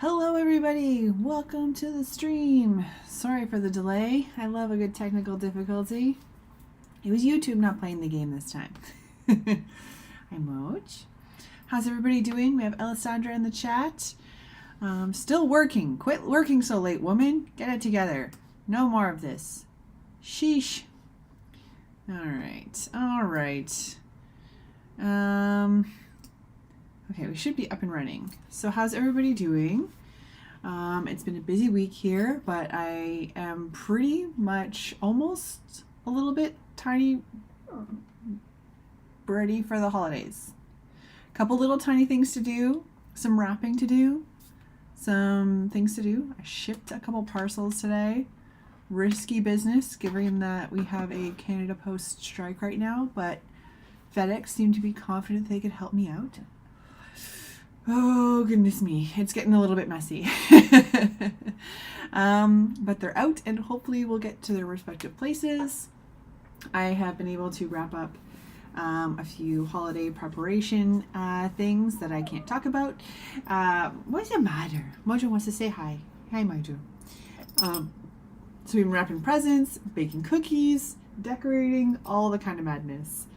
Hello everybody, welcome to the stream. Sorry for the delay. I love a good technical difficulty. It was YouTube not playing the game this time. I'm Moj. How's everybody doing? We have Alessandra in the chat. Still working. Quit working so late, woman. Get it together. No more of this. Sheesh. Alright. Okay, we should be up and running. So how's everybody doing? It's been a busy week here, but I am pretty much almost a little bit tiny ready for the holidays. Couple little tiny things to do, some wrapping to do, some things to do. I shipped a couple parcels today. Risky business, given that we have a Canada Post strike right now, but FedEx seemed to be confident they could help me out. Oh, goodness me. It's getting a little bit messy. But they're out and hopefully we'll get to their respective places. I have been able to wrap up a few holiday preparation things that I can't talk about. What's the matter? Mojo wants to say hi. Hi, Mojo. So we've been wrapping presents, baking cookies, decorating, all the kind of madness.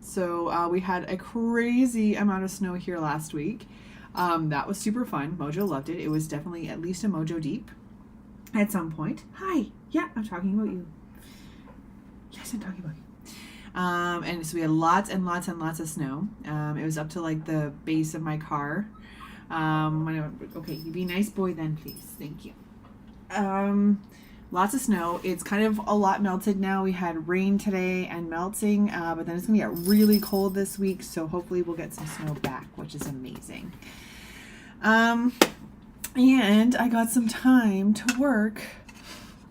So we had a crazy amount of snow here last week. That was super fun. Mojo loved it. It was definitely at least a Mojo deep at some point. Hi. Yeah, I'm talking about you. Yes, I'm talking about you. And so we had lots and lots and lots of snow. It was up to like the base of my car. Okay, you be a nice boy then, please. Thank you. Lots of snow. It's kind of a lot melted now. We had rain today and melting, but then it's going to get really cold this week, so hopefully we'll get some snow back, which is amazing. And I got some time to work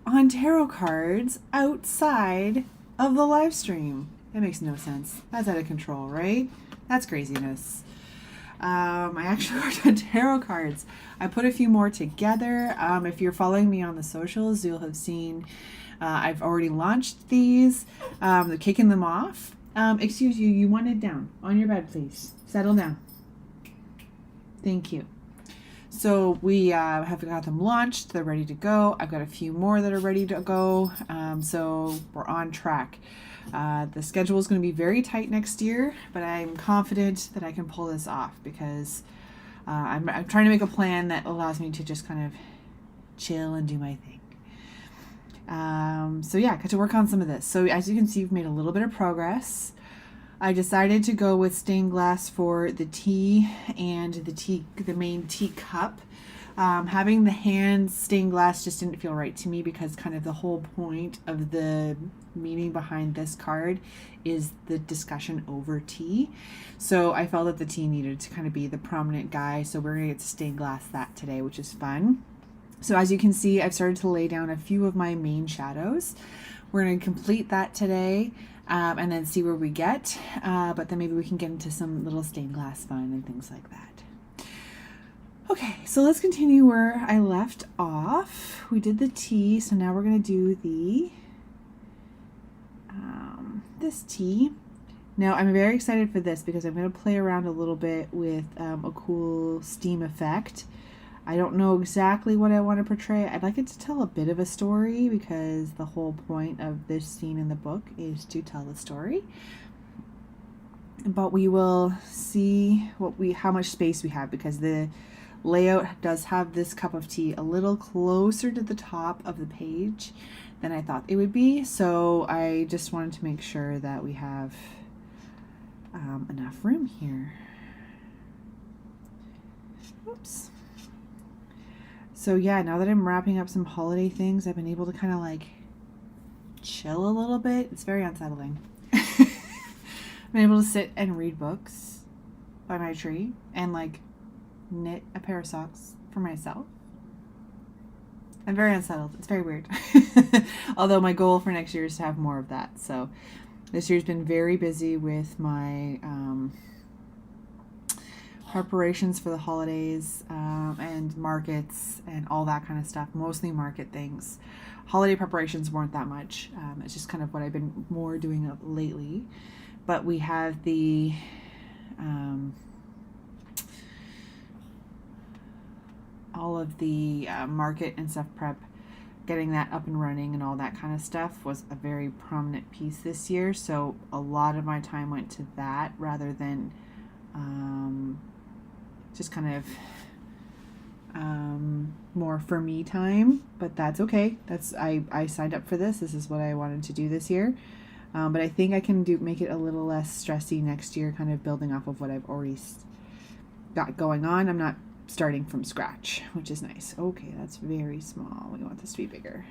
on tarot cards outside of the live stream. That makes no sense. That's out of control, right? That's craziness. I actually worked on tarot cards. I put a few more together. If you're following me on the socials, you'll have seen I've already launched these. They're kicking them off. Excuse you, you wanted down on your bed, please. Settle down. Thank you. So we have got them launched. They're ready to go. I've got a few more that are ready to go. So we're on track. The schedule is going to be very tight next year, but I'm confident that I can pull this off because I'm trying to make a plan that allows me to just kind of chill and do my thing. So yeah, got to work on some of this. So as you can see, we've made a little bit of progress. I decided to go with stained glass for the tea and the main teacup. Having the hand stained glass just didn't feel right to me because kind of the whole point of the meaning behind this card is the discussion over tea. So I felt that the tea needed to kind of be the prominent guy. So we're going to get to stained glass that today, which is fun. So as you can see, I've started to lay down a few of my main shadows. We're going to complete that today and then see where we get. But then maybe we can get into some little stained glass fun and things like that. Okay, so let's continue where I left off. We did the tea, so now we're going to do the this tea. Now I'm very excited for this because I'm going to play around a little bit with a cool steam effect. I don't know exactly what I want to portray. I'd like it to tell a bit of a story because the whole point of this scene in the book is to tell the story. But we will see how much space we have because the layout does have this cup of tea a little closer to the top of the page than I thought it would be. So I just wanted to make sure that we have enough room here. Oops. So yeah, now that I'm wrapping up some holiday things, I've been able to kind of like chill a little bit. It's very unsettling. I've been able to sit and read books by my tree and like knit a pair of socks for myself. I'm very unsettled. It's very weird. Although my goal for next year is to have more of that. So this year's been very busy with my preparations for the holidays and markets and all that kind of stuff. Mostly market things. Holiday preparations weren't that much. It's just kind of what I've been more doing lately. But we have the... 'cause all of the market and stuff prep, getting that up and running and all that kind of stuff was a very prominent piece this year. So a lot of my time went to that rather than just kind of more for me time. But that's okay. I signed up for this. This is what I wanted to do this year. But I think I can make it a little less stressy next year, kind of building off of what I've already got going on. I'm not starting from scratch, which is nice. Okay, that's very small. We want this to be bigger.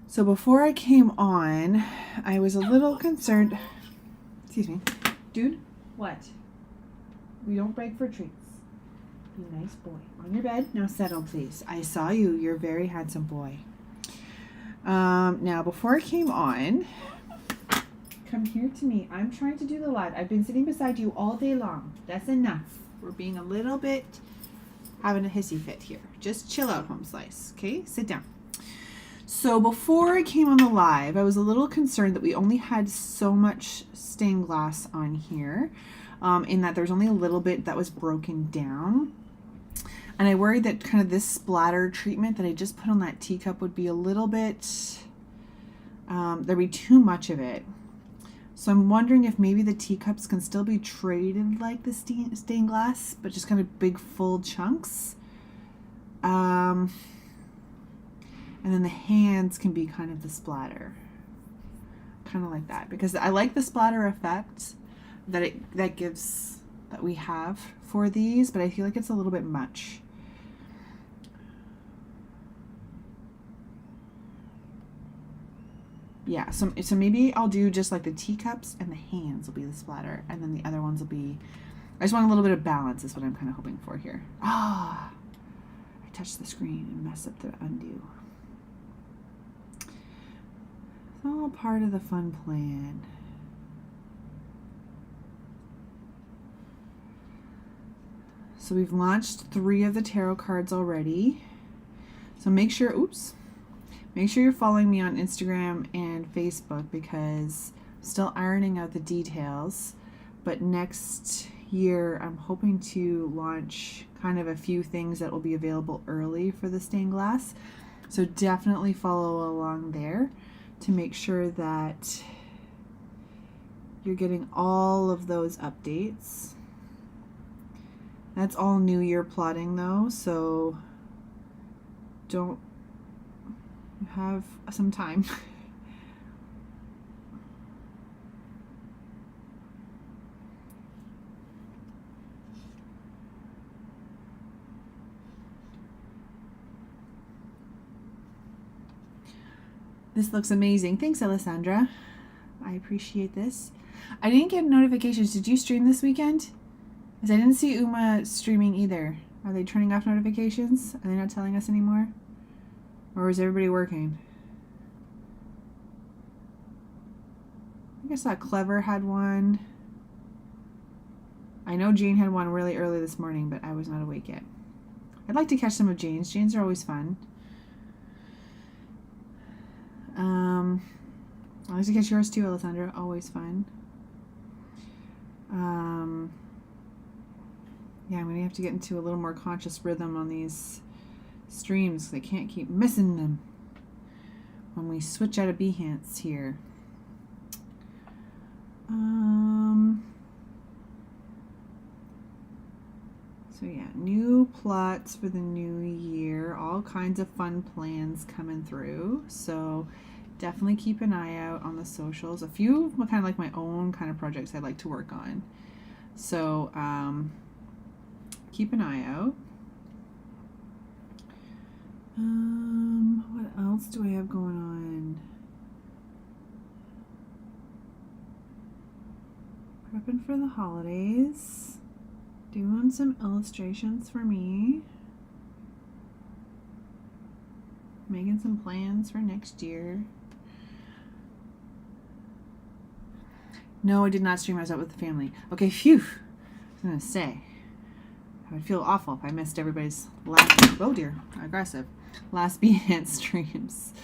So before I came on, I was a little concerned. Excuse me. Dude, what? We don't beg for treats. Be a nice boy. On your bed. Now settle, please. I saw you. You're a very handsome boy. Now, before I came on, come here to me. I'm trying to do the live. I've been sitting beside you all day long. That's enough. We're being a little bit having a hissy fit here. Just chill out, Home Slice. Okay? Sit down. So before I came on the live, I was a little concerned that we only had so much stained glass on here, in that there's only a little bit that was broken down. And I worried that kind of this splatter treatment that I just put on that teacup would be a little bit, there'd be too much of it. So I'm wondering if maybe the teacups can still be traded like the stained glass, but just kind of big full chunks. And then the hands can be kind of the splatter. Kind of like that. Because I like the splatter effect that we have for these, but I feel like it's a little bit much. Yeah, so maybe I'll do just like the teacups and the hands will be the splatter, and then the other ones will be, I just want a little bit of balance is what I'm kind of hoping for here. I touched the screen and messed up the undo. It's all part of the fun plan. So we've launched 3 of the tarot cards already. So make sure you're following me on Instagram and Facebook, because I'm still ironing out the details. But next year, I'm hoping to launch kind of a few things that will be available early for the stained glass. So definitely follow along there to make sure that you're getting all of those updates. That's all New Year plotting though, so you have some time. This looks amazing. Thanks, Alessandra. I appreciate this. I didn't get notifications. Did you stream this weekend? Because I didn't see Uma streaming either. Are they turning off notifications? Are they not telling us anymore? Or is everybody working? I think I saw Clever had one. I know Jane had one really early this morning, but I was not awake yet. I'd like to catch some of Jane's. Jane's are always fun. I like to catch yours too, Alessandra. Always fun. Yeah, I'm going to have to get into a little more conscious rhythm on these streams, because I can't keep missing them when we switch out of Behance here. So yeah, new plots for the new year, all kinds of fun plans coming through. So definitely keep an eye out on the socials. A few kind of like my own kind of projects I'd like to work on. So keep an eye out. What else do I have going on? Prepping for the holidays. Doing some illustrations for me. Making some plans for next year. No, I did not stream. I was out with the family. Okay, phew. I was going to say, I would feel awful if I missed everybody's last, oh dear, aggressive, last Behance streams.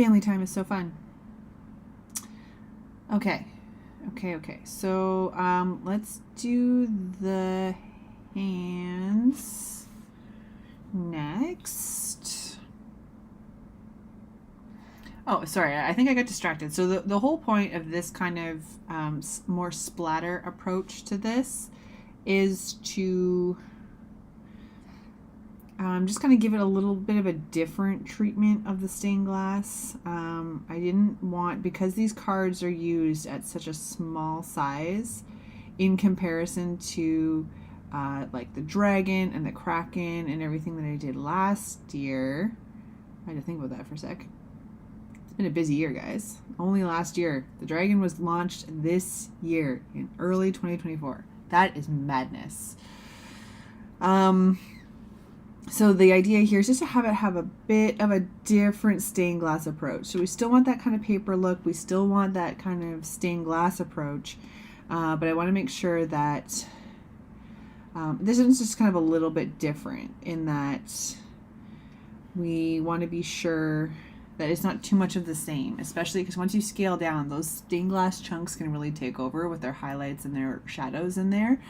Family time is so fun. Okay. So let's do the hands next. Oh, sorry, I think I got distracted. So the whole point of this kind of more splatter approach to this is to just kind of give it a little bit of a different treatment of the stained glass. I didn't want, because these cards are used at such a small size in comparison to like the dragon and the kraken and everything that I did last year. I had to think about that for a sec. It's been a busy year, guys. Only last year. The dragon was launched this year in early 2024. That is madness. So the idea here is just to have it have a bit of a different stained glass approach. So we still want that kind of paper look. We still want that kind of stained glass approach. But I want to make sure that this is just kind of a little bit different in that we want to be sure that it's not too much of the same, especially because once you scale down, those stained glass chunks can really take over with their highlights and their shadows in there.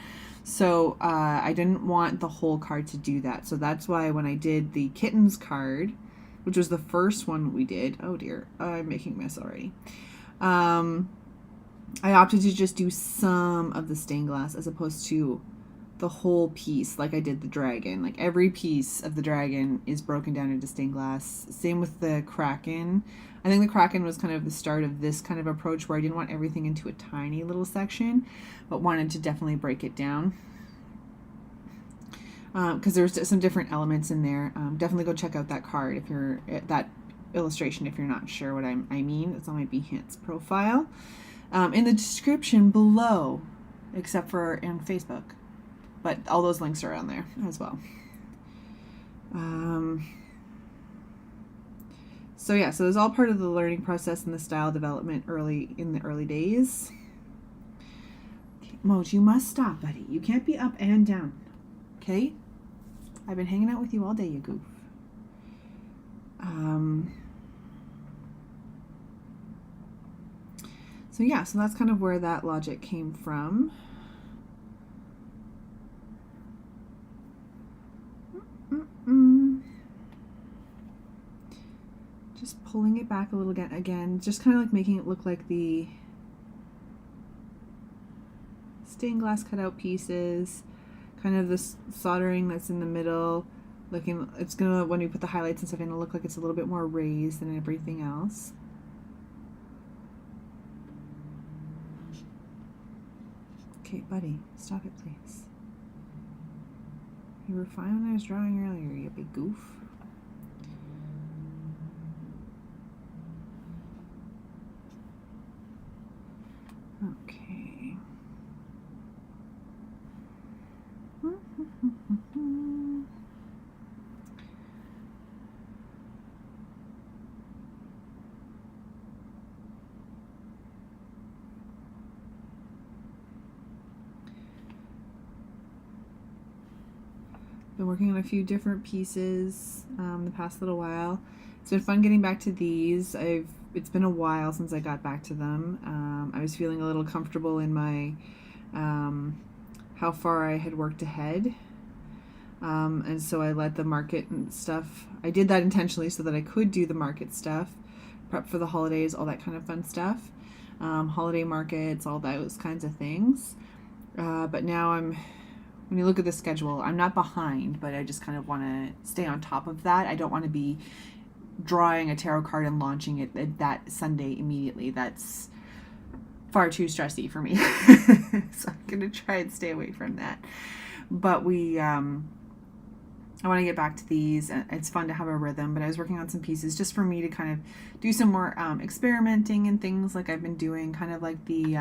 So I didn't want the whole card to do that. So that's why when I did the kittens card, which was the first one we did, oh dear, I'm making a mess already. I opted to just do some of the stained glass as opposed to the whole piece like I did the dragon. Like every piece of the dragon is broken down into stained glass. Same with the kraken. I think the kraken was kind of the start of this kind of approach where I didn't want everything into a tiny little section, but wanted to definitely break it down. Because there's some different elements in there. Definitely go check out that card if you're that illustration if you're not sure what I mean. It's on my Behance profile. In the description below, except for on Facebook. But all those links are on there as well. So yeah, so it's all part of the learning process and the style development in the early days. Okay, Moj, you must stop, buddy. You can't be up and down. Okay? I've been hanging out with you all day, you goof. So yeah, so that's kind of where that logic came from. Just pulling it back a little again, just kind of like making it look like the stained glass cutout pieces, kind of this soldering that's in the middle, it's gonna, when we put the highlights and stuff in, it'll look like it's a little bit more raised than everything else. Okay, buddy, stop it, please. You were fine when I was drawing earlier, you big goof. Okay. Been working on a few different pieces the past little while. It's been fun getting back to these. It's been a while since I got back to them. I was feeling a little comfortable in my how far I had worked ahead. And so I let the market and stuff, I did that intentionally so that I could do the market stuff, prep for the holidays, all that kind of fun stuff. Holiday markets, all those kinds of things. But now when you look at the schedule, I'm not behind, but I just kind of want to stay on top of that. I don't want to be drawing a tarot card and launching it that Sunday immediately. That's far too stressy for me. So I'm going to try and stay away from that. But I want to get back to these. It's fun to have a rhythm, but I was working on some pieces just for me to kind of do some more experimenting and things like I've been doing, kind of like the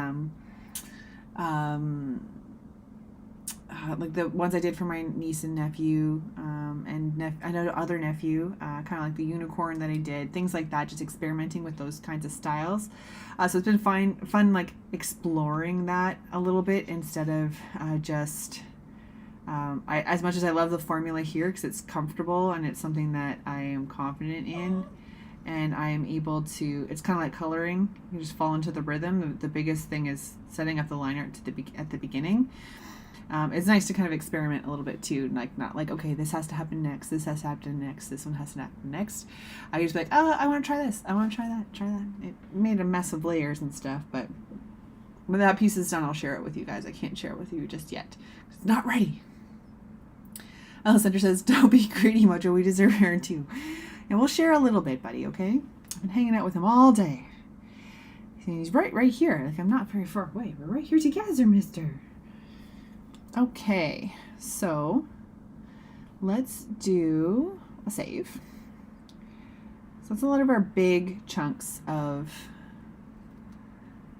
like the ones I did for my niece and nephew, and another other nephew, kind of like the unicorn that I did, things like that, just experimenting with those kinds of styles. So it's been fun like exploring that a little bit instead of just, as much as I love the formula here because it's comfortable and it's something that I am confident in, and I am able to, it's kind of like coloring. You just fall into the rhythm. The biggest thing is setting up the line art at the beginning. It's nice to kind of experiment a little bit too, like not like, okay, this has to happen next, this has to happen next, this one has to happen next. I just be like, oh, I want to try this, I want to try that. It made a mess of layers and stuff, but when that piece is done, I'll share it with you guys. I can't share it with you just yet. It's not ready. Alessandra says, don't be greedy, Mojo. We deserve Aaron too. And we'll share a little bit, buddy, okay? I've been hanging out with him all day. He's right here. Like, I'm not very far away. We're right here together, mister. Okay, so let's do a save. So that's a lot of our big chunks of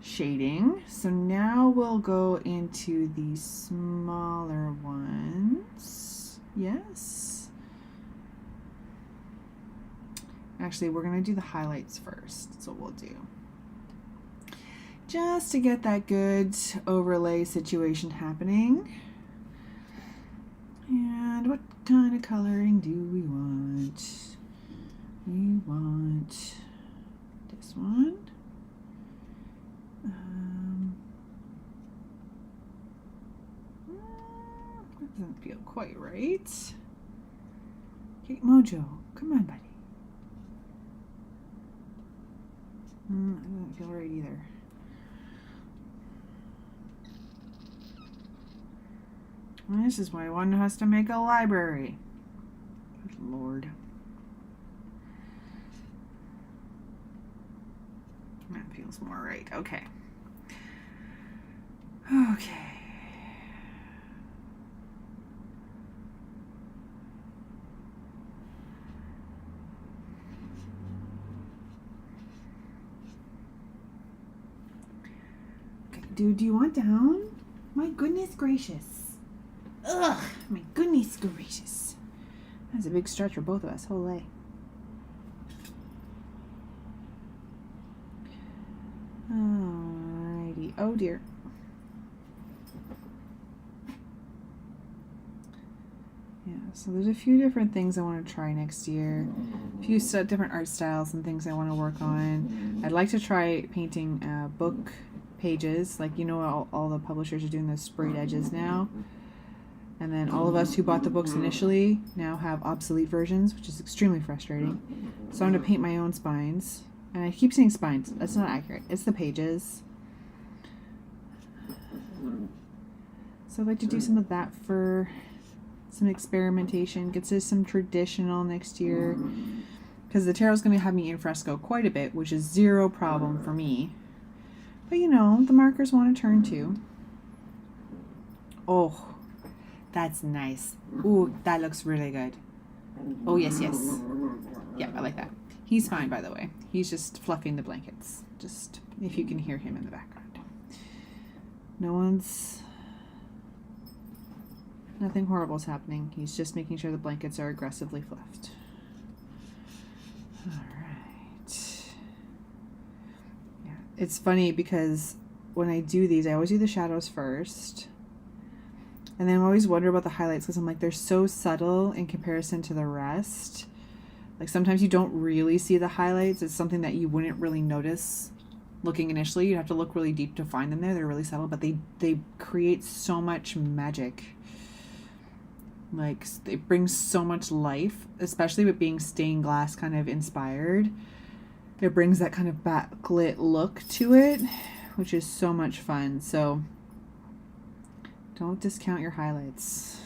shading. So now we'll go into the smaller ones. Yes. Actually, we're going to do the highlights first. That's what we'll do. Just to get that good overlay situation happening. And what kind of coloring do we want? We want this one. That doesn't feel quite right. Okay, Mojo, come on, buddy. That doesn't feel right either. This is why one has to make a library. Good Lord. That feels more right. Okay. Okay. Okay, dude, do you want down? My goodness gracious. Ugh, my goodness gracious. That's a big stretch for both of us. Holy. Alrighty. Oh dear. Yeah, so there's a few different things I want to try next year. A few different art styles and things I want to work on. I'd like to try painting book pages. Like, you know, all the publishers are doing those sprayed edges now. And then all of us who bought the books initially now have obsolete versions, which is extremely frustrating. So I'm going to paint my own spines. And I keep saying spines. That's not accurate. It's the pages. So I'd like to do some of that for some experimentation. Get to some traditional next year. Because the tarot's going to have me in fresco quite a bit, which is zero problem for me. But you know, the markers want to turn too. Oh. That's nice. Ooh, that looks really good. Oh, yes, yes. Yeah, I like that. He's fine, by the way. He's just fluffing the blankets. Just if you can hear him in the background. Nothing horrible is happening. He's just making sure the blankets are aggressively fluffed. All right. Yeah, it's funny because when I do these, I always do the shadows first. And then I always wonder about the highlights because I'm like, they're so subtle in comparison to the rest. Like sometimes you don't really see the highlights. It's something that you wouldn't really notice looking initially. You'd have to look really deep to find them there. They're really subtle, but they create so much magic. Like it brings so much life, especially with being stained glass kind of inspired. It brings that kind of backlit look to it, which is so much fun. So don't discount your highlights.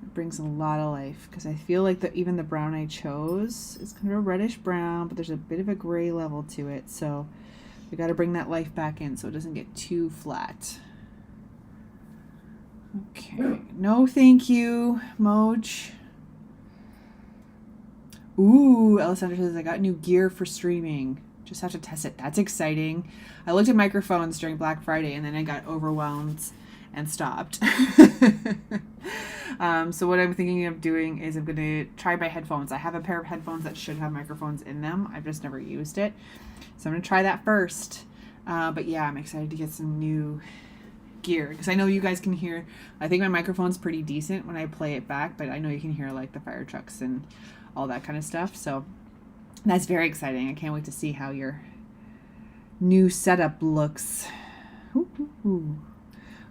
It brings a lot of life because I feel like even the brown I chose is kind of a reddish brown, but there's a bit of a gray level to it. So we got to bring that life back in so it doesn't get too flat. Okay. No, thank you, Moj. Ooh, Alessandra says I got new gear for streaming. Just have to test it. That's exciting. I looked at microphones during Black Friday and then I got overwhelmed and stopped. So what I'm thinking of doing is I'm going to try my headphones. I have a pair of headphones that should have microphones in them. I've just never used it. So I'm going to try that first. But yeah, I'm excited to get some new gear, because I know you guys can hear. I think my microphone's pretty decent when I play it back, but I know you can hear like the fire trucks and all that kind of stuff. So that's very exciting. I can't wait to see how your new setup looks. Ooh, ooh, ooh.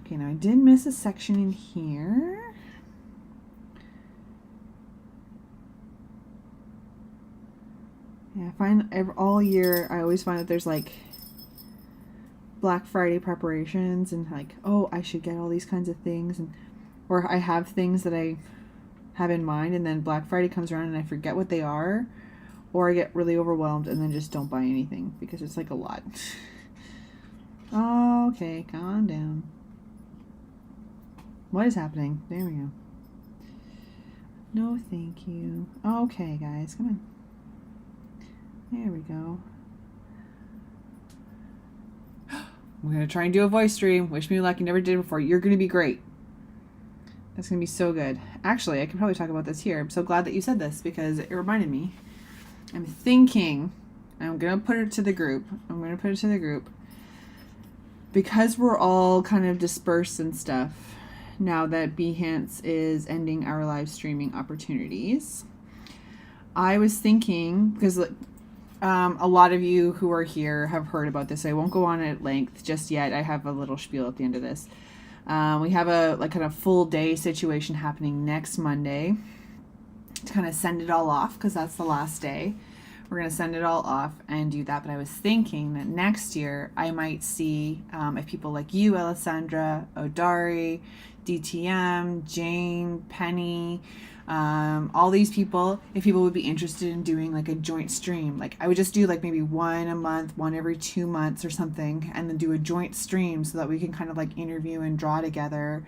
Okay, now I did miss a section in here. Yeah, I find all year I always find that there's like Black Friday preparations and like, oh, I should get all these kinds of things, and or I have things that I have in mind, and then Black Friday comes around and I forget what they are, or I get really overwhelmed and then just don't buy anything because it's like a lot. Okay, calm down. What is happening? There we go. No, thank you. Okay, guys, come on. There we go. We're going to try and do a voice stream. Wish me luck. You never did it before. You're going to be great. That's going to be so good. Actually, I could probably talk about this here. I'm so glad that you said this because it reminded me. I'm thinking, I'm going to put it to the group. Because we're all kind of dispersed and stuff now that Behance is ending our live streaming opportunities. I was thinking, because a lot of you who are here have heard about this. I won't go on at length just yet. I have a little spiel at the end of this. We have a like kind of full day situation happening next Monday to kind of send it all off, because that's the last day. We're going to send it all off and do that. But I was thinking that next year I might see if people like you, Alessandra, Odari, DTM, Jane, Penny, all these people, if people would be interested in doing like a joint stream. Like I would just do like maybe one a month, one every 2 months or something, and then do a joint stream so that we can kind of like interview and draw together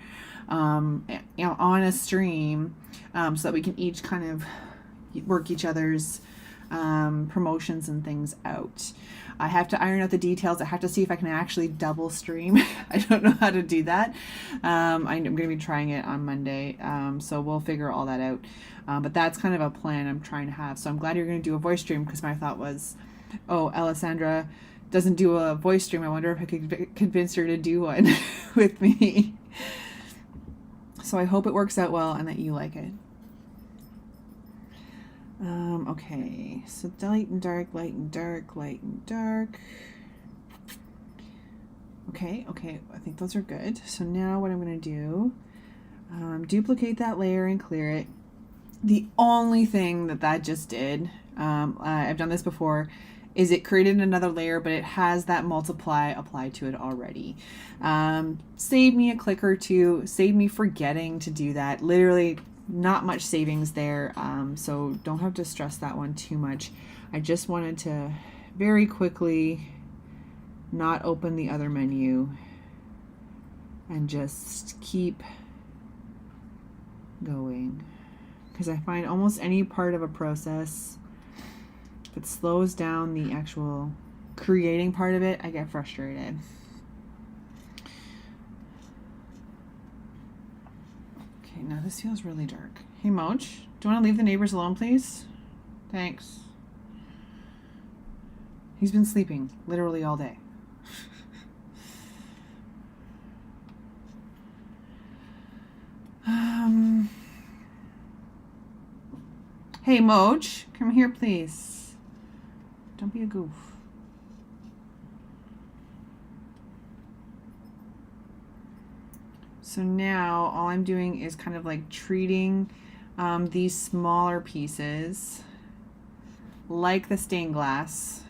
on a stream, so that we can each kind of work each other's promotions and things out. I have to iron out the details. I have to see if I can actually double stream. I don't know how to do that. I'm going to be trying it on Monday, so we'll figure all that out. But that's kind of a plan I'm trying to have. So I'm glad you're going to do a voice stream, because my thought was, oh, Alessandra doesn't do a voice stream. I wonder if I could convince her to do one with me. So I hope it works out well and that you like it. Okay, so light and dark, light and dark, light and dark. Okay, I think those are good. So now what I'm going to do, duplicate that layer and clear it. The only thing that just did, I've done this before, is it created another layer, but it has that multiply applied to it already. Saved me a click or two, saved me forgetting to do that. Literally not much savings there, so don't have to stress that one too much. I just wanted to very quickly not open the other menu and just keep going, because I find almost any part of a process, if it slows down the actual creating part of it, I get frustrated. Okay, now this feels really dark. Hey, Moch, do you want to leave the neighbors alone, please? Thanks. He's been sleeping literally all day. Hey, Moch, come here, please. Don't be a goof. So now all I'm doing is kind of like treating these smaller pieces like the stained glass,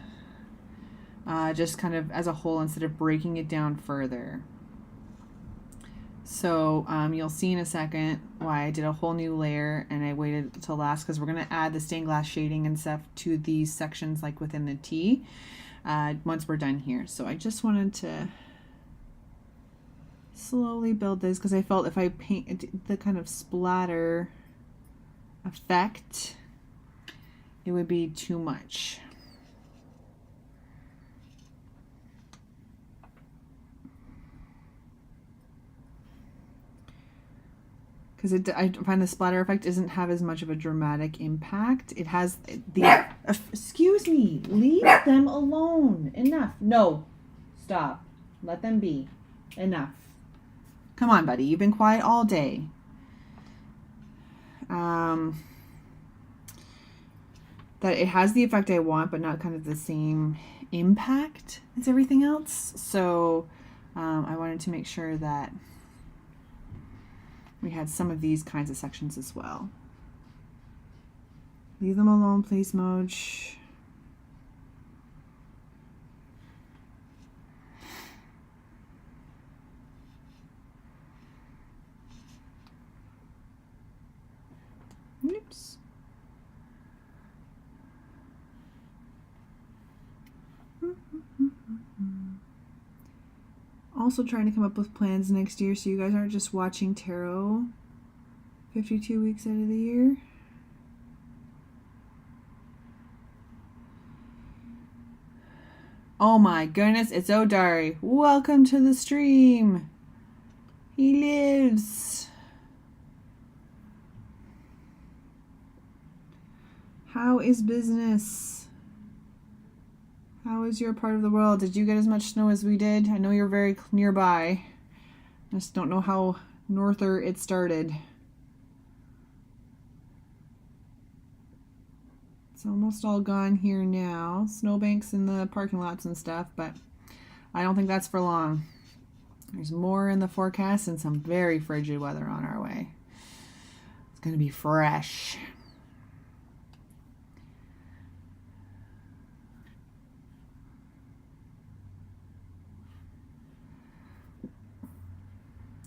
just kind of as a whole instead of breaking it down further. So you'll see in a second why I did a whole new layer and I waited till last, because we're going to add the stained glass shading and stuff to these sections like within the T once we're done here. So I just wanted to slowly build this, because I felt if I paint the kind of splatter effect, it would be too much. Because I find the splatter effect doesn't have as much of a dramatic impact. It has the... excuse me. Leave them alone. Enough. No. Stop. Let them be. Enough. Come on, buddy. You've been quiet all day. That it has the effect I want, but not kind of the same impact as everything else. So I wanted to make sure that we had some of these kinds of sections as well. Leave them alone, please, Moj. Oops. Also trying to come up with plans next year so you guys aren't just watching tarot 52 weeks out of the year. Oh my goodness, it's Odari. Welcome to the stream. He lives. How is business? How is your part of the world? Did you get as much snow as we did? I know you're very nearby. I just don't know how norther it started. It's almost all gone here now. Snowbanks in the parking lots and stuff, but I don't think that's for long. There's more in the forecast and some very frigid weather on our way. It's going to be fresh.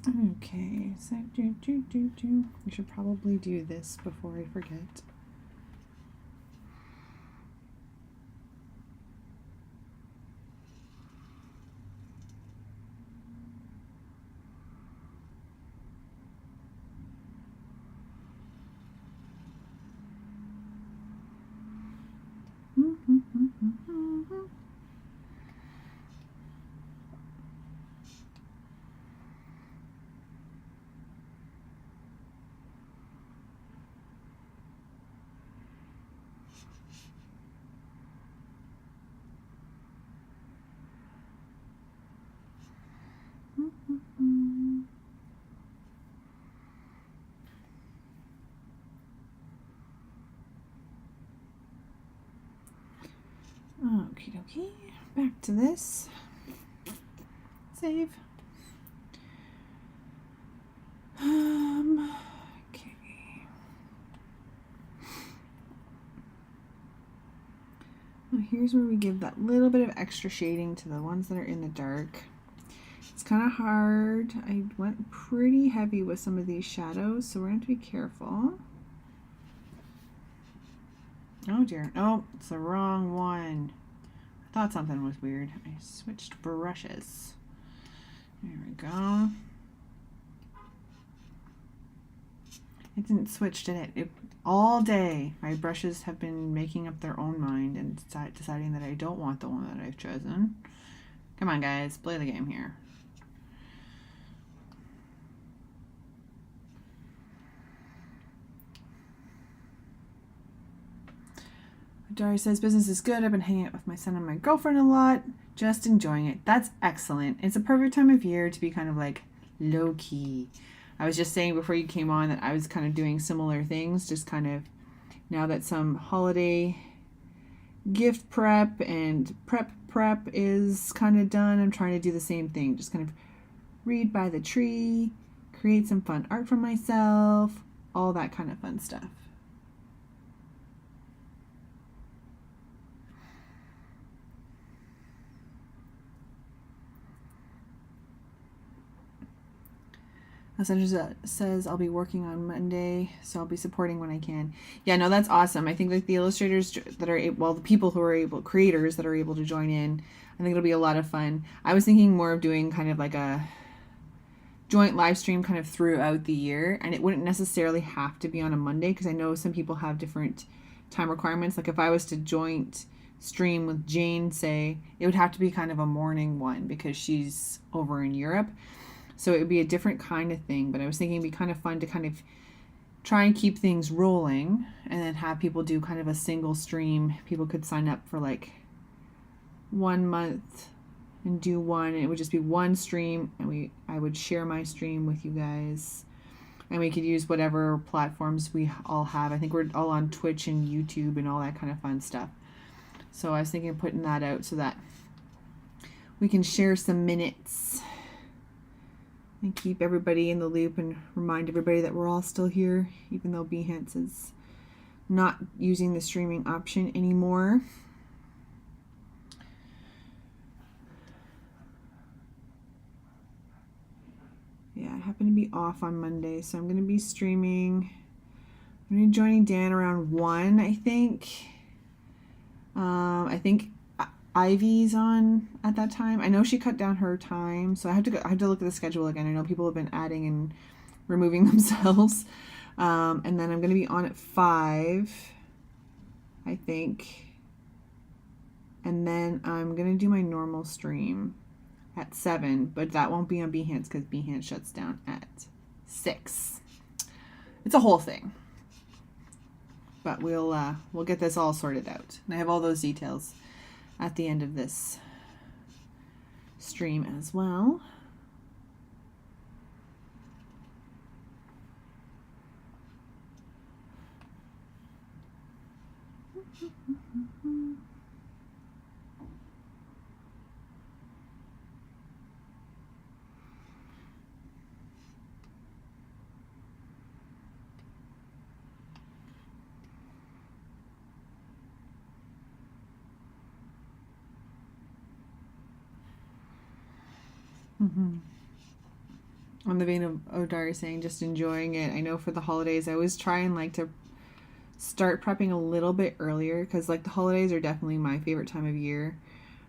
Okay, so we should probably do this before I forget. Okie dokie, back to this. Save. Okay. Now here's where we give that little bit of extra shading to the ones that are in the dark. It's kind of hard. I went pretty heavy with some of these shadows, so we're going to be careful. Oh dear. Oh, it's the wrong one. I thought something was weird. I switched brushes. There we go. It didn't switch, did it? All day, my brushes have been making up their own mind and deciding that I don't want the one that I've chosen. Come on, guys. Play the game here. Dari says, business is good. I've been hanging out with my son and my girlfriend a lot. Just enjoying it. That's excellent. It's a perfect time of year to be kind of like low-key. I was just saying before you came on that I was kind of doing similar things, just kind of now that some holiday gift prep and prep is kind of done, I'm trying to do the same thing. Just kind of read by the tree, create some fun art for myself, all that kind of fun stuff. Sandra says I'll be working on Monday, so I'll be supporting when I can. Yeah, no, that's awesome. I think like the illustrators that are able, well, the people who are able, creators that are able to join in, I think it'll be a lot of fun. I was thinking more of doing kind of like a joint live stream kind of throughout the year, and it wouldn't necessarily have to be on a Monday because I know some people have different time requirements. Like if I was to joint stream with Jane, say, it would have to be kind of a morning one because she's over in Europe. So it would be a different kind of thing, but I was thinking it'd be kind of fun to kind of try and keep things rolling and then have people do kind of a single stream. People could sign up for like 1 month and do one. And it would just be one stream, and I would share my stream with you guys. And we could use whatever platforms we all have. I think we're all on Twitch and YouTube and all that kind of fun stuff. So I was thinking of putting that out so that we can share some minutes and keep everybody in the loop and remind everybody that we're all still here, even though Behance is not using the streaming option anymore. Yeah, I happen to be off on Monday, so I'm going to be streaming. I'm going to be joining Dan around 1, I think. I think Ivy's on at that time. I know she cut down her time, so I have to look at the schedule again. I know people have been adding and removing themselves. And then I'm going to be on at 5, I think. And then I'm going to do my normal stream at 7, but that won't be on Behance because Behance shuts down at 6. It's a whole thing. But we'll get this all sorted out. And I have all those details at the end of this stream as well. On the vein of Odar saying just enjoying it, I know for the holidays I always try and like to start prepping a little bit earlier because like the holidays are definitely my favorite time of year.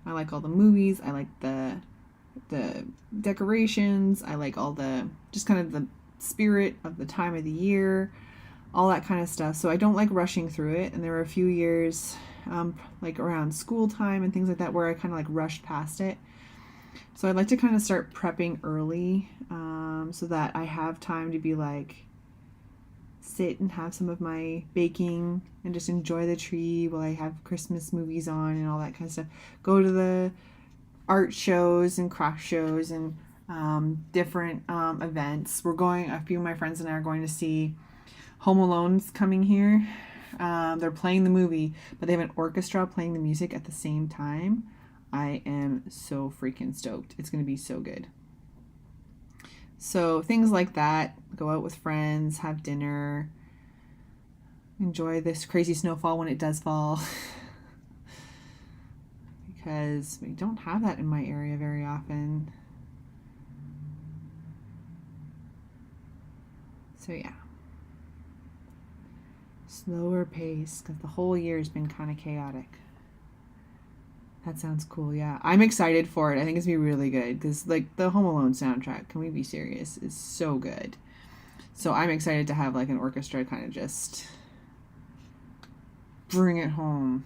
I like all the movies, I like the decorations, I like all the just kind of the spirit of the time of the year, all that kind of stuff. So I don't like rushing through it, and there were a few years like around school time and things like that where I kind of like rushed past it. So I'd like to kind of start prepping early so that I have time to be like sit and have some of my baking and just enjoy the tree while I have Christmas movies on and all that kind of stuff. Go to the art shows and craft shows and different events. A few of my friends and I are going to see Home Alone's coming here. They're playing the movie, but they have an orchestra playing the music at the same time. I am so freaking stoked. It's going to be so good. So things like that, go out with friends, have dinner, enjoy this crazy snowfall when it does fall. Because we don't have that in my area very often. So yeah. Slower pace, because the whole year has been kind of chaotic. That sounds cool, yeah. I'm excited for it. I think it's going to be really good because, like, the Home Alone soundtrack, can we be serious, is so good. So I'm excited to have, like, an orchestra kind of just bring it home.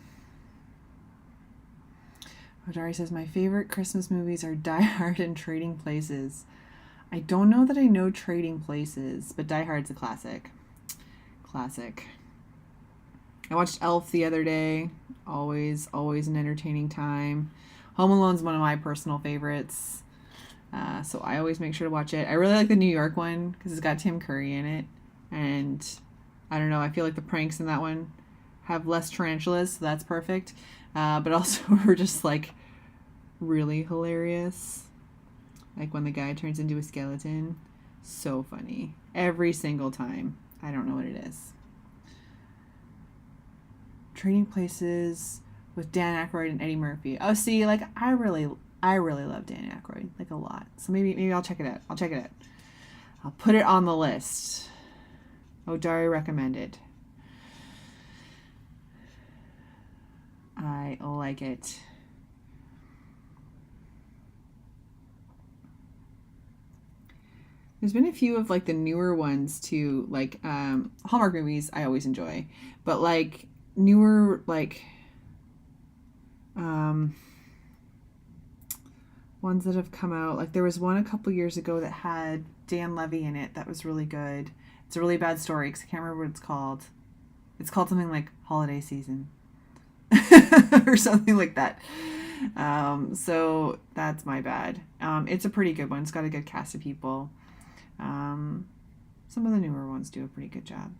Odari says, my favorite Christmas movies are Die Hard and Trading Places. I don't know that I know Trading Places, but Die Hard's a classic. Classic. I watched Elf the other day. Always an entertaining time. Home Alone's one of my personal favorites. So I always make sure to watch it. I really like the New York one because it's got Tim Curry in it. And I don't know, I feel like the pranks in that one have less tarantulas, so that's perfect. But also we're just like really hilarious. Like when the guy turns into a skeleton. So funny. Every single time. I don't know what it is. Trading Places with Dan Aykroyd and Eddie Murphy. Oh, see, like I really love Dan Aykroyd, like a lot. So maybe I'll check it out. I'll put it on the list. Odari recommended. I like it. There's been a few of like the newer ones too, like Hallmark movies I always enjoy, but like newer like ones that have come out, like there was one a couple years ago that had Dan Levy in it that was really good. It's a really bad story because I can't remember what it's called. It's called something like Holiday Season or something like that. So that's my bad. It's a pretty good one. It's got a good cast of people. Some of the newer ones do a pretty good job.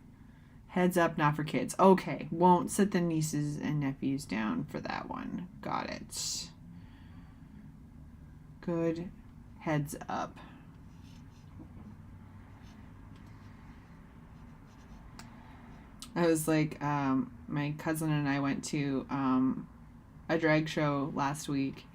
Heads up, not for kids. Okay, won't sit the nieces and nephews down for that one. Got it. Good heads up. I was like, my cousin and I went to a drag show last week,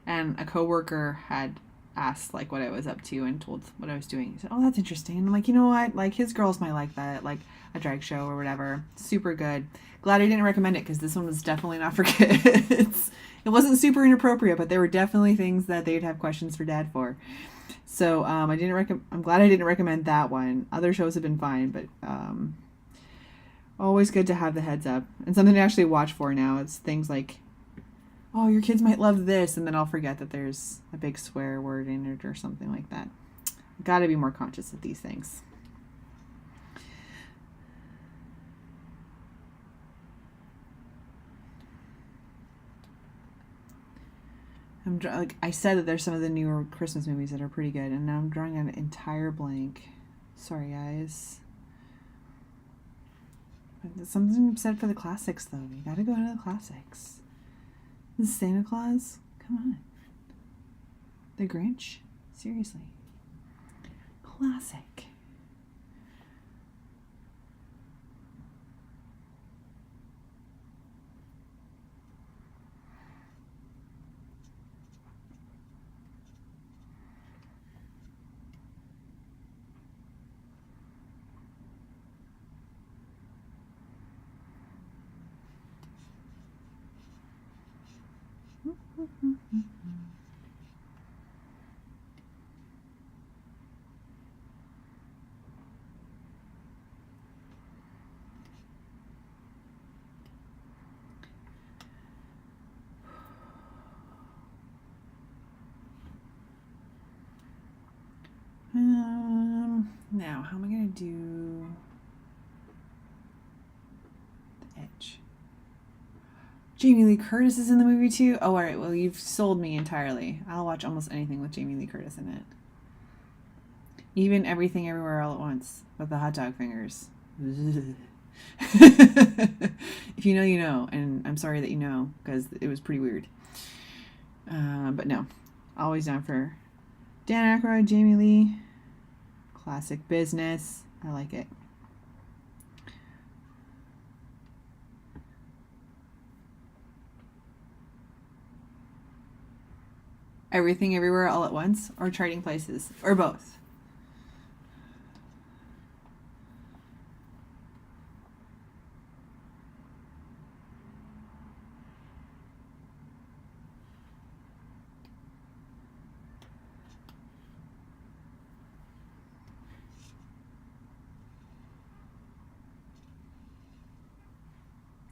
and a coworker had asked like what I was up to and told what I was doing. He said, "Oh, that's interesting." And I'm like, you know what? Like his girls might like that, like a drag show or whatever. Super good. Glad I didn't recommend it because this one was definitely not for kids. It wasn't super inappropriate, but there were definitely things that they'd have questions for Dad for. So I'm glad I didn't recommend that one. Other shows have been fine, but always good to have the heads up and something to actually watch for now. It's things like, oh, your kids might love this, and then I'll forget that there's a big swear word in it or something like that. Got to be more conscious of these things. Like I said that there's some of the newer Christmas movies that are pretty good, and now I'm drawing an entire blank. Sorry, guys. Something said for the classics, though. You gotta go to the classics. The Santa Claus? Come on. The Grinch? Seriously. Classic. Now, how am I going to do the edge? Jamie Lee Curtis is in the movie too? Oh, all right. Well, you've sold me entirely. I'll watch almost anything with Jamie Lee Curtis in it. Even Everything Everywhere All at Once with the hot dog fingers. If you know, you know. And I'm sorry that you know because it was pretty weird. But no. Always down for Dan Aykroyd, Jamie Lee. Classic business. I like it. Everything Everywhere All at Once or Trading Places or both?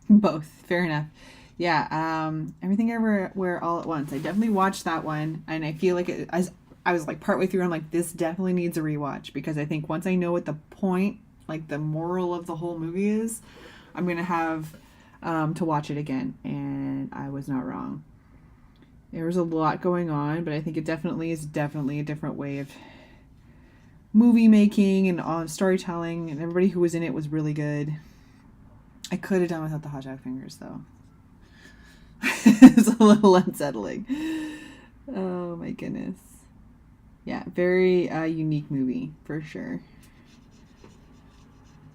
Both. Fair enough. Yeah, Everything Everywhere All at Once. I definitely watched that one, and I feel like I was like partway through, I'm like, this definitely needs a rewatch because I think once I know what the point, like the moral of the whole movie is, I'm gonna have to watch it again, and I was not wrong. There was a lot going on, but I think it definitely is definitely a different way of movie making and storytelling, and everybody who was in it was really good. I could have done without the hot dog fingers, though. It's a little unsettling. Oh my goodness. Yeah, very unique movie, for sure.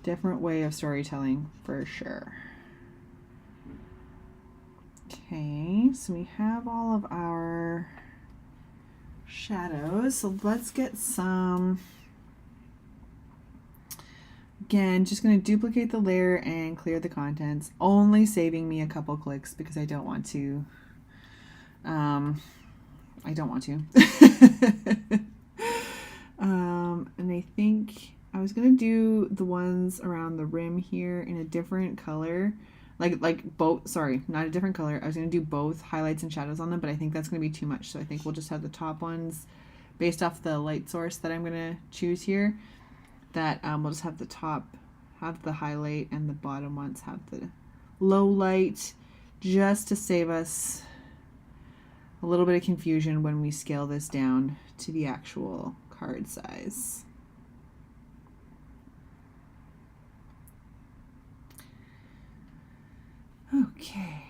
Different way of storytelling, for sure. Okay, so we have all of our shadows. So let's get some... Again, just going to duplicate the layer and clear the contents, only saving me a couple clicks because I don't want to. And I think I was going to do the ones around the rim here in a different color. Like both, sorry, not a different color. I was going to do both highlights and shadows on them, but I think that's going to be too much. So I think we'll just have the top ones based off the light source that I'm going to choose here. That we'll just have the top have the highlight and the bottom ones have the low light, just to save us a little bit of confusion when we scale this down to the actual card size. Okay.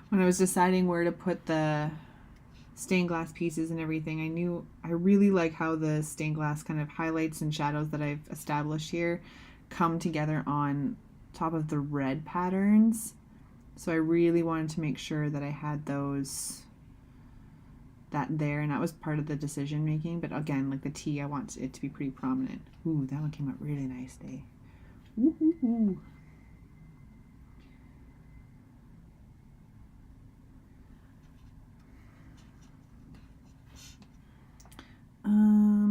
When I was deciding where to put the stained glass pieces and everything, I really like how the stained glass kind of highlights and shadows that I've established here come together on top of the red patterns. So I really wanted to make sure that I had that there, and that was part of the decision making. But again, like the T, I want it to be pretty prominent. Ooh, that one came out really nicely. Ooh, ooh, ooh.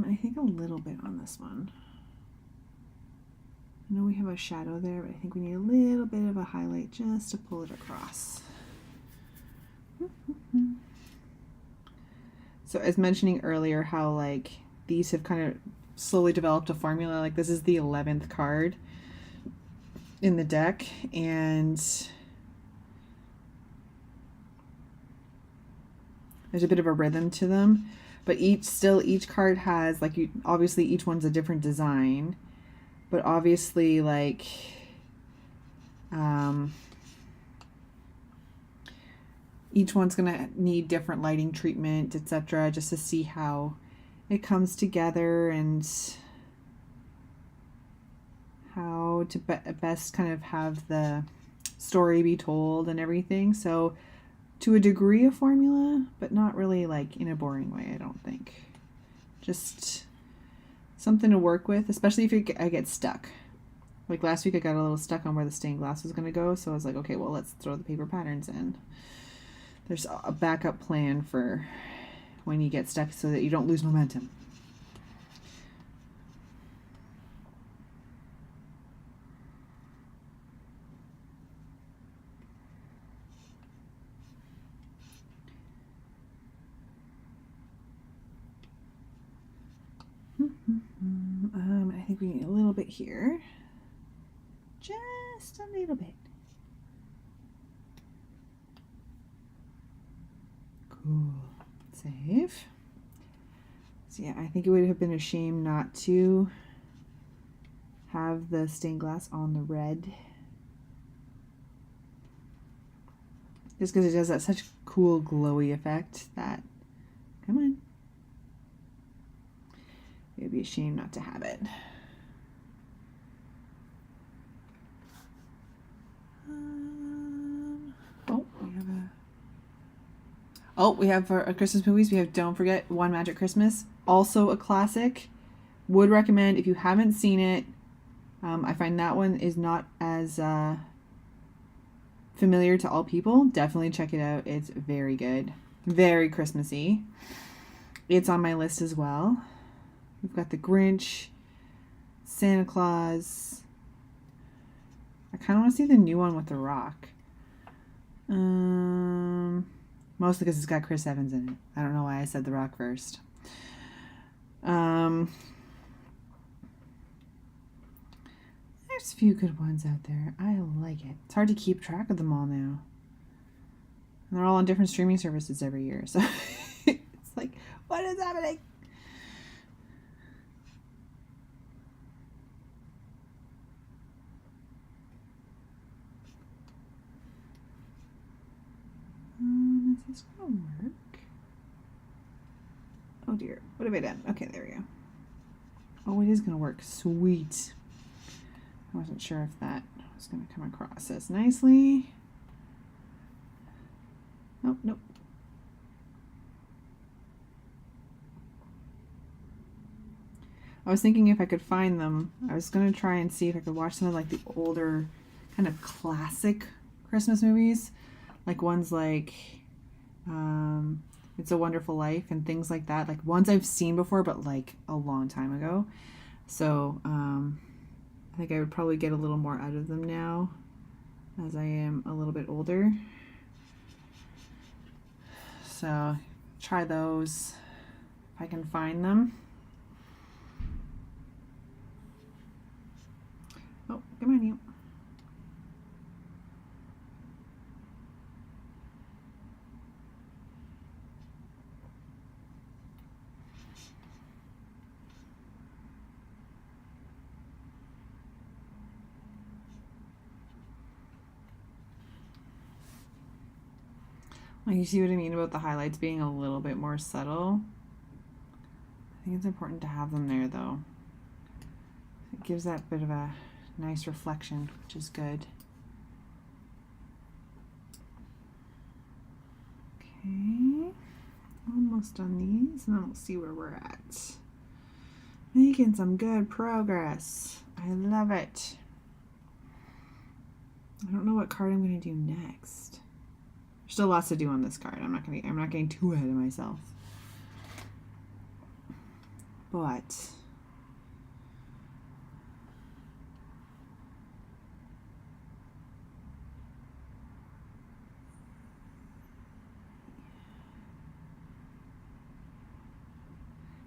I think a little bit on this one. I know we have a shadow there, but I think we need a little bit of a highlight just to pull it across. So as mentioning earlier, how like these have kind of slowly developed a formula. Like this is the 11th card in the deck, and there's a bit of a rhythm to them. But each card has, like, obviously each one's a different design, but obviously, like, each one's gonna need different lighting treatment, etc., just to see how it comes together and how to best kind of have the story be told and everything. So to a degree, a formula, but not really like in a boring way, I don't think. Just something to work with, especially if I get stuck. Like last week I got a little stuck on where the stained glass was going to go, so I was like, okay, well, let's throw the paper patterns in. There's a backup plan for when you get stuck so that you don't lose momentum. I think we need a little bit here. Just a little bit. Cool. Save. So yeah, I think it would have been a shame not to have the stained glass on the red. Just because it does that such cool glowy effect that, come on. It would be a shame not to have it. We have for Christmas movies, we have Don't Forget One Magic Christmas. Also a classic. Would recommend if you haven't seen it. I find that one is not as familiar to all people. Definitely check it out. It's very good. Very Christmassy. It's on my list as well. We've got The Grinch, Santa Claus. I kind of want to see the new one with The Rock. Mostly because it's got Chris Evans in it. I don't know why I said The Rock first. There's a few good ones out there. I like it. It's hard to keep track of them all now. And they're all on different streaming services every year. So it's like, what is happening? Is this gonna work? Oh dear, what have I done? Okay, there we go. Oh, it is gonna work. Sweet. I wasn't sure if that was gonna come across as nicely. Oh, nope. I was thinking if I could find them, I was gonna try and see if I could watch some of like the older kind of classic Christmas movies, like ones like It's a Wonderful Life and things like that, like ones I've seen before but like a long time ago. So I think I would probably get a little more out of them now as I am a little bit older. So try those if I can find them. Oh, come on, you. Like, you see what I mean about the highlights being a little bit more subtle? I think it's important to have them there, though. It gives that bit of a nice reflection, which is good. Okay, almost on these, and then we'll see where we're at. Making some good progress. I love it. I don't know what card I'm going to do next. There's still lots to do on this card. I'm not getting too ahead of myself. But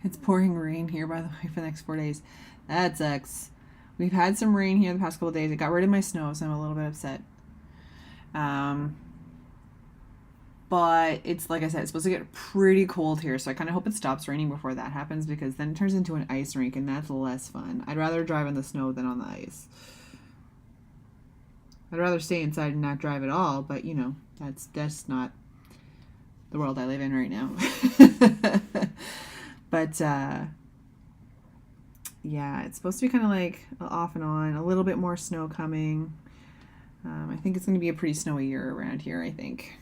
it's pouring rain here, by the way, for the next 4 days. That sucks. We've had some rain here the past couple of days. It got rid of my snow, so I'm a little bit upset. But it's, like I said, it's supposed to get pretty cold here, so I kind of hope it stops raining before that happens, because then it turns into an ice rink, and that's less fun. I'd rather drive in the snow than on the ice. I'd rather stay inside and not drive at all, but, you know, that's not the world I live in right now. But, yeah, it's supposed to be kind of like off and on, a little bit more snow coming. I think it's going to be a pretty snowy year around here, I think.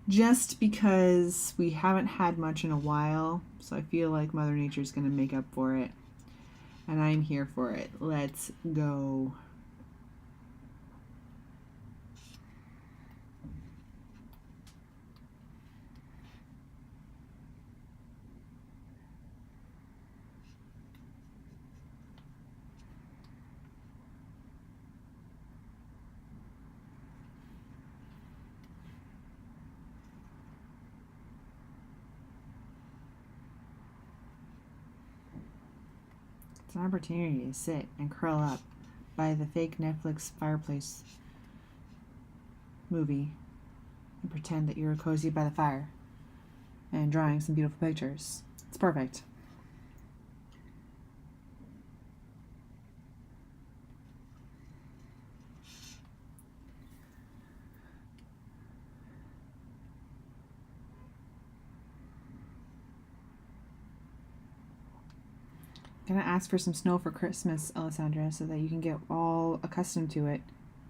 Just because we haven't had much in a while, so I feel like Mother Nature's going to make up for it. And I'm here for it. Let's go. It's an opportunity to sit and curl up by the fake Netflix fireplace movie and pretend that you're cozy by the fire and drawing some beautiful pictures. It's perfect. Gonna ask for some snow for Christmas, Alessandra, so that you can get all accustomed to it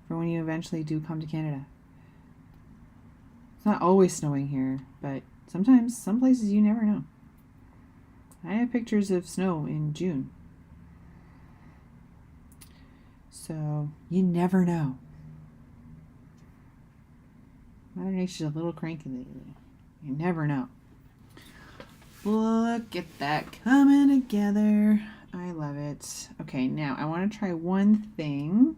for when you eventually do come to Canada. It's not always snowing here, but sometimes, some places you never know. I have pictures of snow in June. So, you never know. Mother Nature's a little cranky lately. You never know. Look at that coming together. I love it. Okay, now I want to try one thing.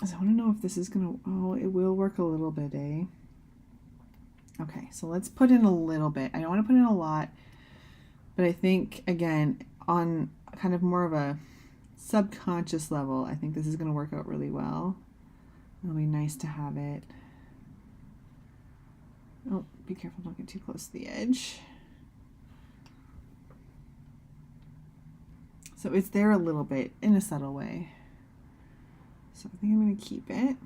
So I want to know if this is going to... Oh, it will work a little bit, eh? Okay, so let's put in a little bit. I don't want to put in a lot, but I think, again, on kind of more of a subconscious level, I think this is going to work out really well. It'll be nice to have it. Oh, be careful, don't get too close to the edge. So it's there a little bit in a subtle way. So I think I'm going to keep it.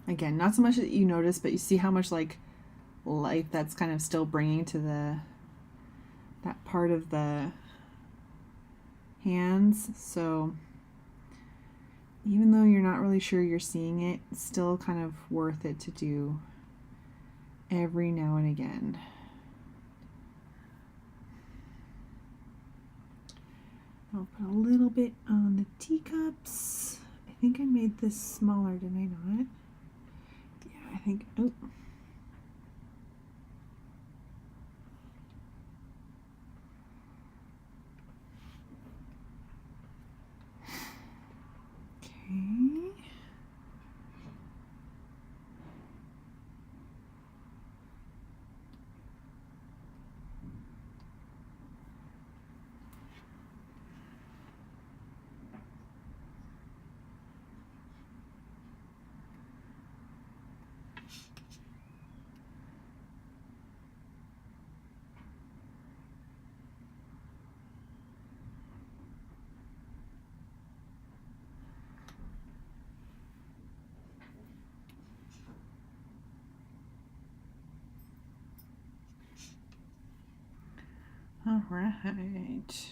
Again, not so much that you notice, but you see how much like life that's kind of still bringing to that part of the hands. So even though you're not really sure you're seeing it, it's still kind of worth it to do every now and again. I'll put a little bit on the teacups. I think I made this smaller, did I not? Yeah, I think, oh. Okay. All right.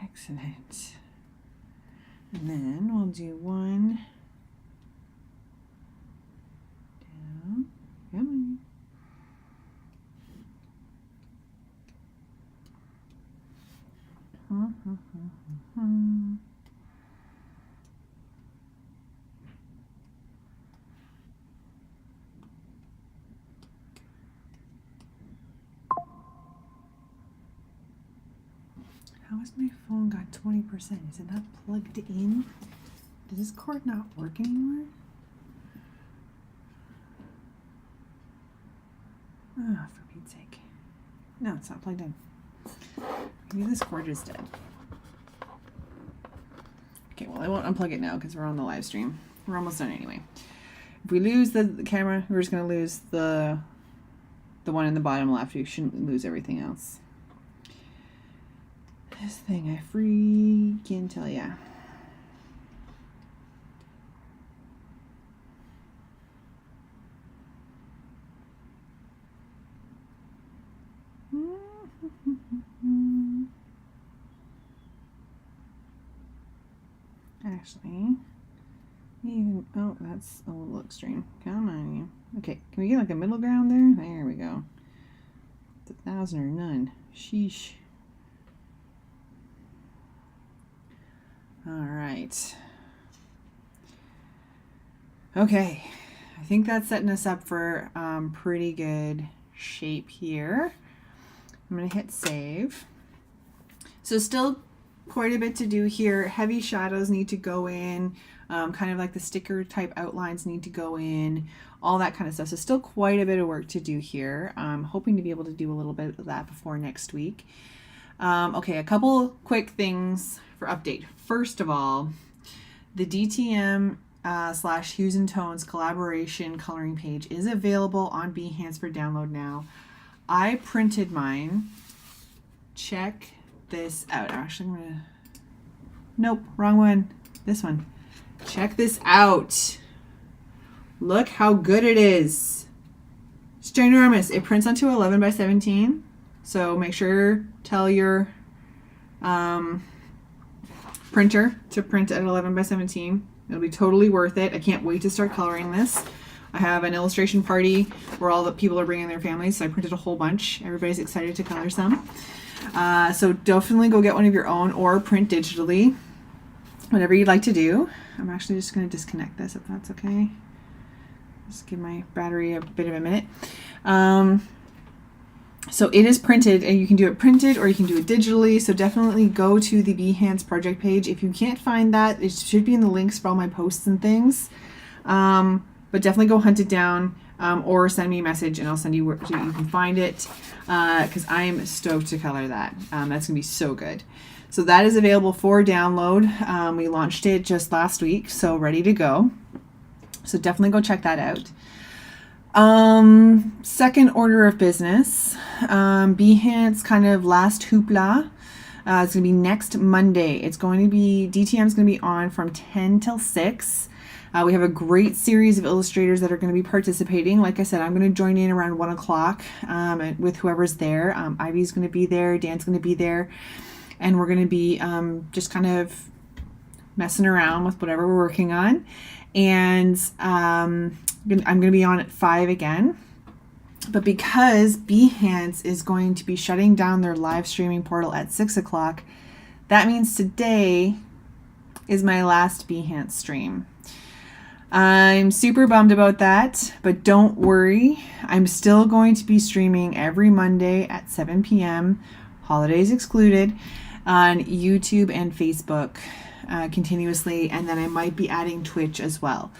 Excellent. And then we'll do one down. Come on. How has my phone got 20%? Is it not plugged in? Does this cord not work anymore? Oh, for Pete's sake. No, it's not plugged in. Maybe this cord is dead. Okay, well, I won't unplug it now because we're on the live stream. We're almost done anyway. If we lose the camera, we're just going to lose the one in the bottom left. We shouldn't lose everything else. This thing, I freaking tell ya. Actually, even, oh, that's a little extreme. Come on, you. Okay, can we get like a middle ground there? There we go. It's 1,000 or none. Sheesh. All right. Okay, I think that's setting us up for pretty good shape here. I'm gonna hit save. So still quite a bit to do here. Heavy shadows need to go in, kind of like the sticker type outlines need to go in, all that kind of stuff. So still quite a bit of work to do here. I'm hoping to be able to do a little bit of that before next week. Okay, a couple quick things for update. First of all, the DTM / Hues and Tones collaboration coloring page is available on Behance for download now. I printed mine. Check this out. Actually, I'm gonna, nope, wrong one. This one. Check this out. Look how good it is. It's ginormous. It prints onto 11 by 17. So make sure, tell your printer to print at 11 by 17. It'll be totally worth it. I can't wait to start coloring this. I have an illustration party where all the people are bringing their families, so I printed a whole bunch. Everybody's excited to color some. So definitely go get one of your own or print digitally, whatever you'd like to do. I'm actually just going to disconnect this if that's okay. Just give my battery a bit of a minute. So it is printed, and you can do it printed or you can do it digitally. So definitely go to the Behance project page. If you can't find that, it should be in the links for all my posts and things. But definitely go hunt it down, or send me a message and I'll send you where you can find it, because I am stoked to color that. That's going to be so good. So that is available for download. We launched it just last week, so ready to go. So definitely go check that out. Second order of business, Behance kind of last hoopla. It's going to be next Monday. It's going to be, DTM is going to be on from 10 till 6. We have a great series of illustrators that are going to be participating. Like I said, I'm going to join in around 1 o'clock with whoever's there. Ivy's going to be there. Dan's going to be there. And we're going to be just kind of messing around with whatever we're working on. And I'm going to be on at 5 again. But because Behance is going to be shutting down their live streaming portal at 6 o'clock, that means today is my last Behance stream. I'm super bummed about that, but don't worry. I'm still going to be streaming every Monday at 7 p.m., holidays excluded, on YouTube and Facebook continuously, and then I might be adding Twitch as well.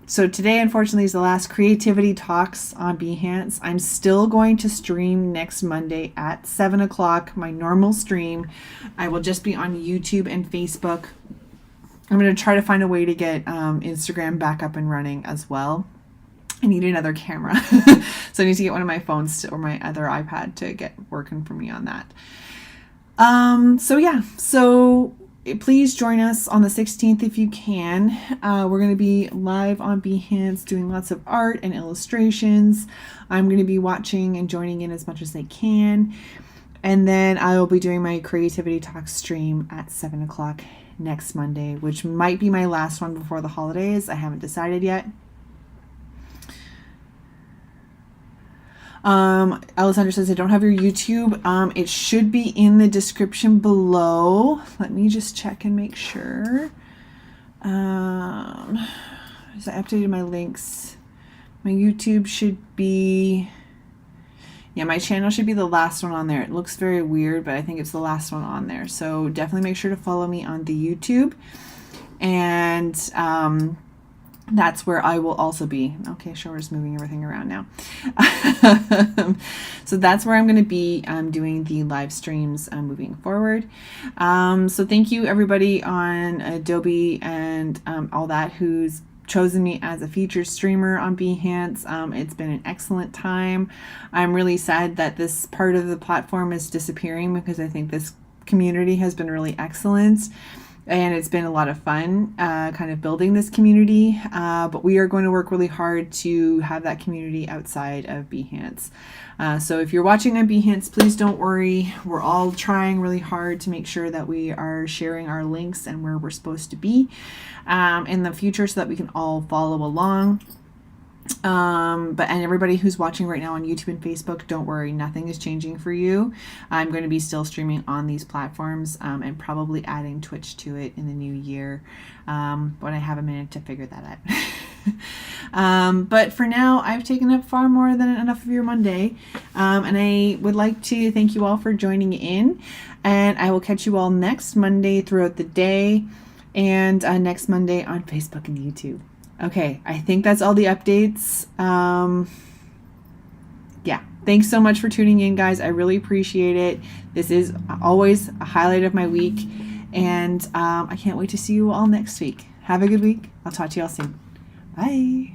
So today, unfortunately, is the last Creativity Talks on Behance. I'm still going to stream next Monday at 7 o'clock, my normal stream. I will just be on YouTube and Facebook. I'm going to try to find a way to get Instagram back up and running as well. I need another camera. So I need to get one of my phones or my other iPad to get working for me on that. So yeah, so please join us on the 16th if you can. We're going to be live on Behance doing lots of art and illustrations. I'm going to be watching and joining in as much as I can. And then I will be doing my Creativity Talk stream at 7 o'clock next Monday, which might be my last one before the holidays. I haven't decided yet. Alessandra says, I don't have your YouTube. It should be in the description below. Let me just check and make sure. As I updated my links, my YouTube should be, yeah, my channel should be the last one on there. It looks very weird, but I think it's the last one on there. So definitely make sure to follow me on the YouTube. And that's where I will also be. Okay, sure, we're just moving everything around now. So that's where I'm going to be doing the live streams moving forward. So thank you everybody on Adobe and all that who's chosen me as a featured streamer on Behance. It's been an excellent time. I'm really sad that this part of the platform is disappearing because I think this community has been really excellent. And it's been a lot of fun kind of building this community, but we are going to work really hard to have that community outside of Behance. So if you're watching on Behance, please don't worry. We're all trying really hard to make sure that we are sharing our links and where we're supposed to be in the future so that we can all follow along. And everybody who's watching right now on YouTube and Facebook, don't worry, nothing is changing for you. I'm going to be still streaming on these platforms and probably adding Twitch to it in the new year when I have a minute to figure that out. But for now, I've taken up far more than enough of your Monday, and I would like to thank you all for joining in, and I will catch you all next Monday throughout the day and next Monday on Facebook and YouTube. Okay, I think that's all the updates. Yeah, thanks so much for tuning in, guys. I really appreciate it. This is always a highlight of my week, and I can't wait to see you all next week. Have a good week. I'll talk to you all soon. Bye.